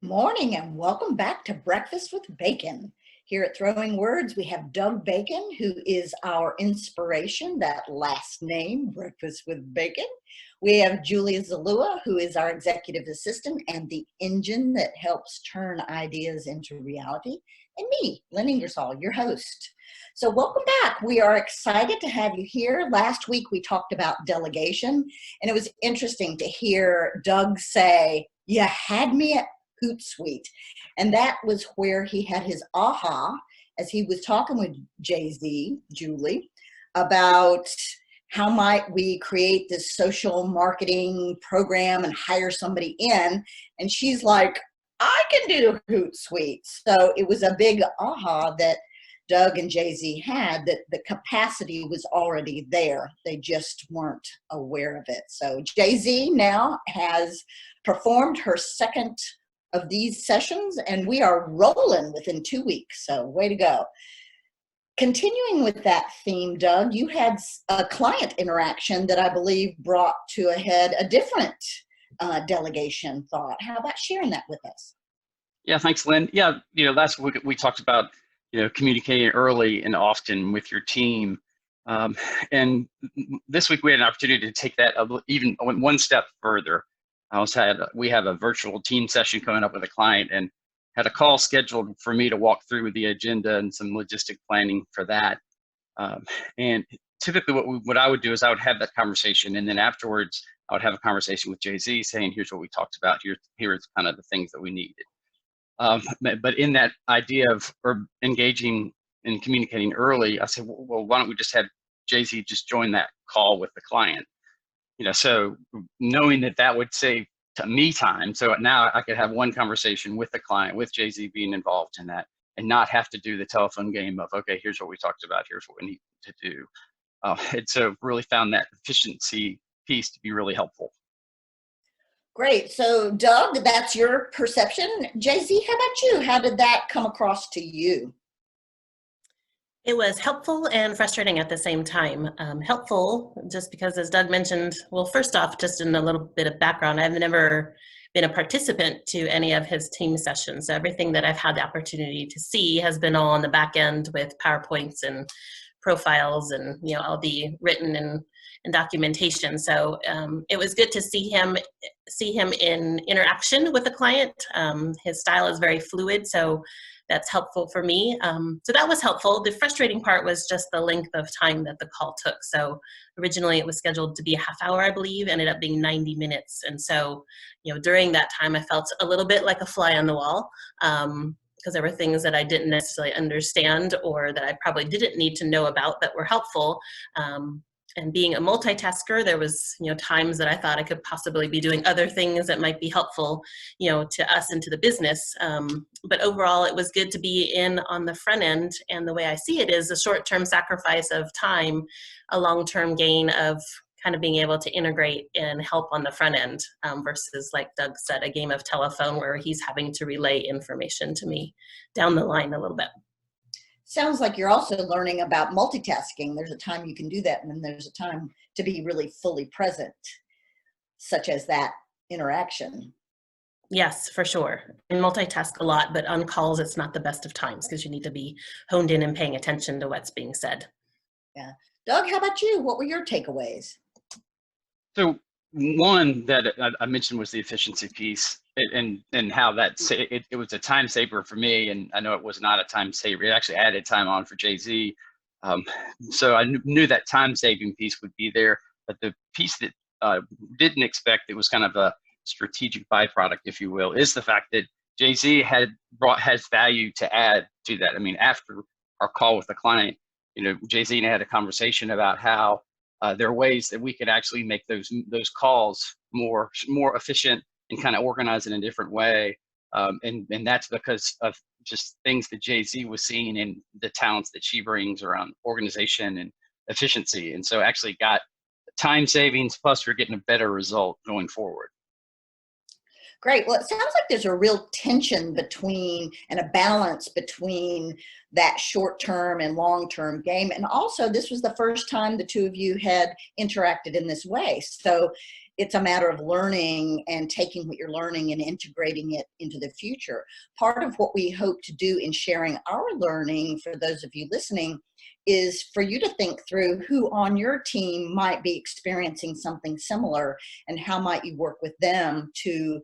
Morning and welcome back to Breakfast with Bacon. Here at Throwing Words, we have Doug Bacon, who is our inspiration, that last name, Breakfast with Bacon. We have Julia Zalua, who is our executive assistant and the engine that helps turn ideas into reality. And me, Lynne and JZ, your host. So welcome back. We are excited to have you here. Last week we talked about delegation, and it was interesting to hear Doug say, "You had me at Hootsuite." And that was where he had his aha as he was talking with JZ, Julie, about how might we create this social marketing program and hire somebody in. And she's like, "I can do Hootsuite." So it was a big aha that Doug and JZ had, that the capacity was already there. They just weren't aware of it. So JZ now has performed her second of these sessions, and we are rolling within 2 weeks. So way to go. Continuing with that theme, Doug, you had a client interaction that I believe brought to a head a different delegation thought. How about sharing that with us? Yeah, thanks, Lynn. Yeah, last week we talked about, communicating early and often with your team. And this week we had an opportunity to take that even one step further. We have a virtual team session coming up with a client and had a call scheduled for me to walk through the agenda and some logistic planning for that. And typically what I would do is I would have that conversation, and then afterwards I would have a conversation with JZ saying, here's what we talked about, here's kind of the things that we needed. But in that idea of engaging and communicating early, I said, well, why don't we just have JZ just join that call with the client? So knowing that would save me time. So now I could have one conversation with the client, with JZ being involved in that, and not have to do the telephone game of, okay, here's what we talked about, here's what we need to do. And so really found that efficiency piece to be really helpful. Great. So Doug, that's your perception. JZ, how about you? How did that come across to you? It was helpful and frustrating at the same time. Helpful just because, as Doug mentioned, well, first off, just in a little bit of background, I've never been a participant to any of his team sessions. So everything that I've had the opportunity to see has been all on the back end with PowerPoints and profiles and all the written and documentation. So it was good to see him in interaction with the client. His style is very fluid, so that's helpful for me. So that was helpful. The frustrating part was just the length of time that the call took. So originally it was scheduled to be a half hour, I believe, ended up being 90 minutes. And so, during that time, I felt a little bit like a fly on the wall, because there were things that I didn't necessarily understand or that I probably didn't need to know about that were helpful. And being a multitasker, there was, times that I thought I could possibly be doing other things that might be helpful, to us and to the business. But overall, it was good to be in on the front end. And the way I see it is a short-term sacrifice of time, a long-term gain of kind of being able to integrate and help on the front end, versus, like Doug said, a game of telephone where he's having to relay information to me down the line a little bit. Sounds like you're also learning about multitasking. There's a time you can do that, and then there's a time to be really fully present, such as that interaction. Yes, for sure. And multitask a lot, but on calls, it's not the best of times because you need to be honed in and paying attention to what's being said. Yeah. Doug, how about you? What were your takeaways? So one that I mentioned was the efficiency piece, and how it was a time saver for me, and I know it was not a time saver. It actually added time on for JZ. So I knew that time saving piece would be there, but the piece that didn't expect, it was kind of a strategic byproduct, if you will, is the fact that JZ has value to add to that. I mean, after our call with the client, JZ and I had a conversation about how there are ways that we could actually make those calls more efficient and kind of organize in a different way. And that's because of just things that JZ was seeing in the talents that she brings around organization and efficiency. And so actually got time savings, plus we're getting a better result going forward. Great. Well, it sounds like there's a real tension between and a balance between that short-term and long-term game. And also, this was the first time the two of you had interacted in this way. So it's a matter of learning and taking what you're learning and integrating it into the future. Part of what we hope to do in sharing our learning for those of you listening is for you to think through who on your team might be experiencing something similar and how might you work with them to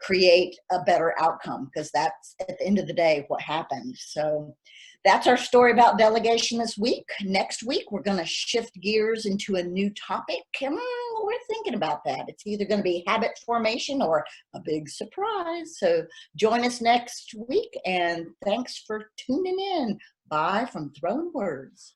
create a better outcome, because that's at the end of the day what happened. So that's our story about delegation this week. Next week, we're going to shift gears into a new topic. We're thinking about that. It's either going to be habit formation or a big surprise. So join us next week, and thanks for tuning in. Bye from Throwing Words.